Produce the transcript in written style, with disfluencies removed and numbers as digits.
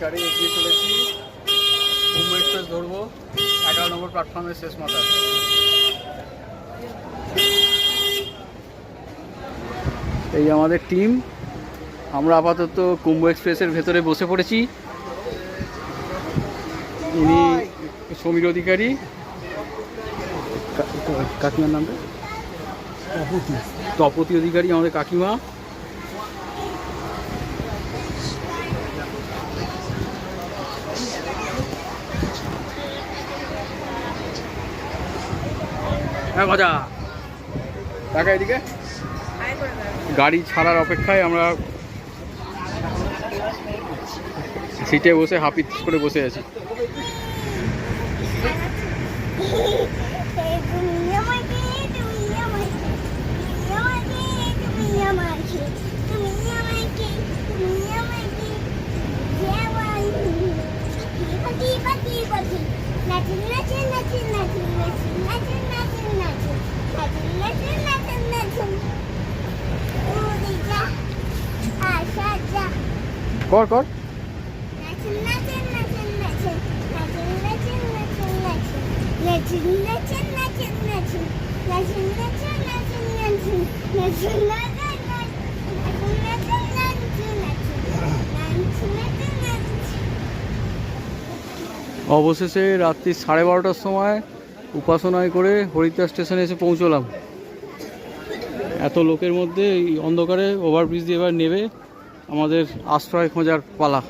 গাড়ি এগিয়ে চলেছি। মুম্বাই এক্সপ্রেস ধরবো 11 নম্বর প্ল্যাটফর্মের শেষ মাথায়। এই আমাদের টিম, আমরা আপাতত কুম্ভ এক্সপ্রেসের ভেতরে বসে পড়েছি। ইনি সমীর অধিকারী, কাকিমার নামটা তপতি অধিকারী, আমাদের কাকিমা। হ্যাঁ মজা টাকা এদিকে। গাড়ি ছাড়ার অপেক্ষায় আমরা সিটে বসে হাপিত করে বসে আছি। কর কর অবশেষে রাত্রি 12:30টার সময় উপাসনায় করে হরিদ্বার স্টেশনে এসে পৌঁছলাম। এত লোকের মধ্যে এই অন্ধকারে ওভারব্রিজ দিয়ে এবার নেবে আমাদের আশ্রয় খোঁজার পালা।